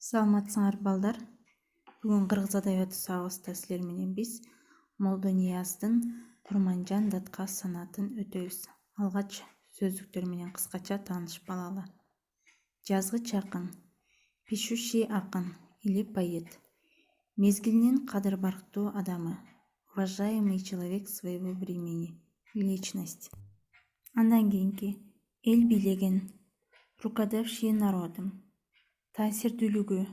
Саламатсыңар балдар. Бүгүн кыргыз адабияты сабагыбызда силер менен биз Молдонияздын Курманжан датка санатын өтөбүз. Алгач сөздүктөр менен кыскача таанышып алалы. Жазгыч акын, пишущий акын или поэт, мезгилинин кадыр барктуу адамы, уважаемый человек своего времени, личность. Андан кийинки эл бийлеген, руководивший народом, таасирдүүлүгү,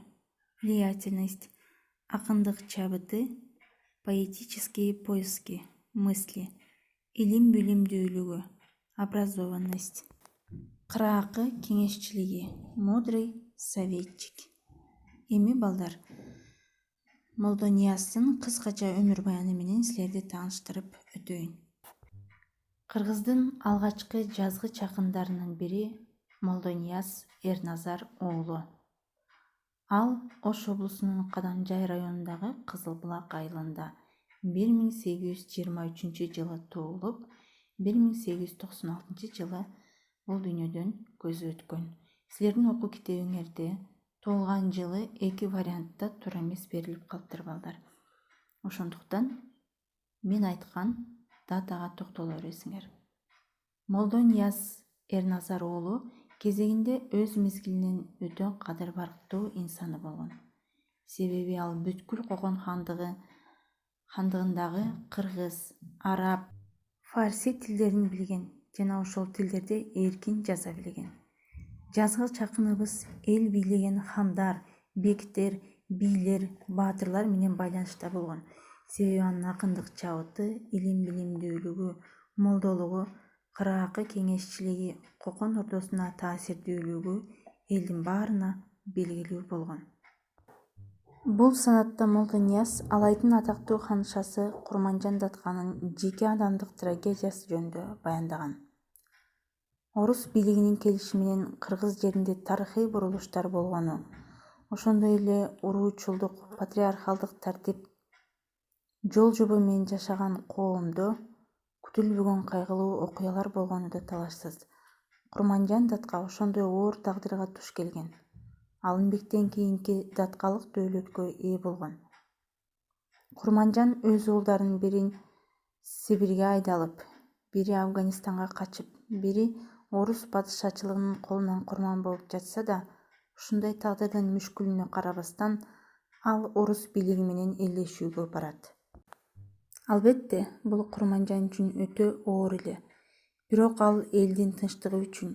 влиятельность, акындык чабыты, поэтические поиски, мысли, илим билимдүүлүгү, образованность, кыраакы кеңешчилиги, мудрый советчик. Эми балдар, Молдонияздын кыскача өмүр баяны менен силерди тааныштырып өтөйүн. Кыргыздын алгачкы жазгыч акындарынын бири Молдонияз Эрназар уулу. Ал Ош облусунун Кадамжай районундагы Кызыл Булак айылында 1823 жылы туулуп, 1896 жылы бул дүйнөдөн көзү өткөн. Силердин окуу китебиңерде туулган жылы эки вариантта туура эмес берилип калыптыр балдар. Ошондуктан мен айткан датага токтоло бересиңер. Молдонияз Эрназар уулу кезегинде өз мезгилинин өтө кадыр барктуу инсаны болгон. Себеби ал бүткүл Кокон хандыгындагы кыргыз, араб, фарси тилдерин билген жана ошол тилдерде эркин жаза билген. Жазгыч акыныбыз эл бийлеген хандар, бектер, бийлер, баатырлар менен байланышта болгон. Себеби анын акындык чабыты, илим билимдүүлүгү, молдолугу, кыраакы кеңешчилиги, Кокон ордосуна таасирдүүлүгү элдин баарына белгилүү болгон. Бул санатта Молдонияз Алайдын атактуу ханышасы Курманжан датканын жеке адамдык трагедиясы жөнүндө баяндаган. Орус бийлигинин келиши менен кыргыз жеринде тарыхый бурулуштар болгону, ошондой эле уруучулдук, патриархалдык тартип, жол жобо менен жашаган коомдо күтүлбөгөн кайгылуу окуялар болгону да талашсыз. Курманжан датка ошондой оор тагдырга туш келген. Алымбектен кийинки даткалык дөөлөткө ээ болгон. Курманжан өз уулдарынын бирин Сибирге айдалып, бири Афганистанга качып, бири орус падышачылыгынын колунан курман болуп жатса да, ушундай тагдырдын мүшкүлүнө карабастан ал орус бийлиги менен элдешүүгө барат. Албетте, бул Курманжан үчүн өтө оор эле. Бирок ал элдин тынчтыгы үчүн,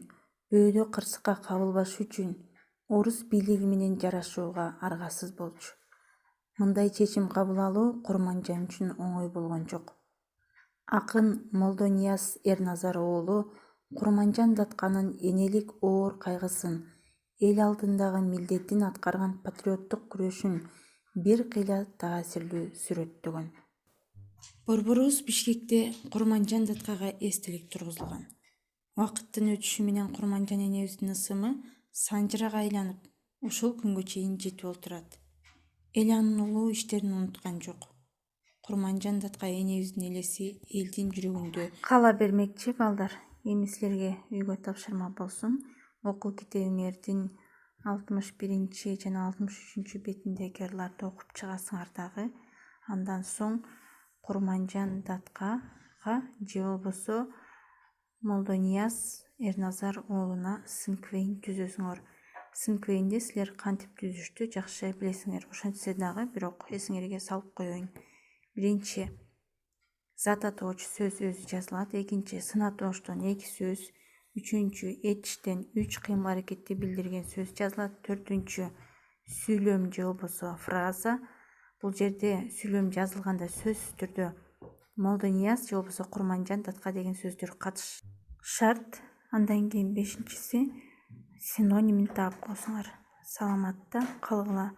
бөөдө кырсыкка кабылбаш үчүн орус бийлиги менен жарашууга аргасыз болчу. Мындай чечим кабыл алуу Курманжан үчүн оңой болгон жок. Акын Молдонияз Эрназар уулу Курманжан датканын энелик оор кайгысын, эл алдындагы милдетин аткарган патриоттук күрөшүн бир кыйла таасирлүү сүрөттөгөн. Борборубуз Бишкекте Курманжан даткага эстелик тургузулган. Убакыттын өтүшү менен Курманжан энебиздин ысымы санжырак айланып, ушул күнгө чейин жетип олтурат. Эл анын улуу иштерин унуткан жок. Курманжан датка энебиздин элеси элдин жүрөгүндө кала бермекчи балдар. Эми силерге үйгө тапшырма болсун. Окуу китебиңердин 61 жана 63 бетиндеги ырларды окуп чыгасыңар дагы. Андан соң Курманжан даткага же болбосо Молдонияз Эрназар уулуна синквейн түзөсүңөр. Синквейнди силер кантип түзүштү жакшы билесиңер. Ошентсе дагы бирок эсиңерге салып коеюн. Биринчи зат атоочу сөз өзү жазылат. Экинчи сын атооштон 2 сөз. Үчүнчү этиштен 3 кыймыл аракетти билдирген сөз жазылат. Төртүнчү сүйлөм же болбосо фраза. Бул жерде сүйлөм жазылганда сөзсүз түрдө Молдонияз же болбосо Курманжан датка деген сөздөр катышат. Андан кийин бешинчиси синонимин таап койсуңар. Саламатта калгыла.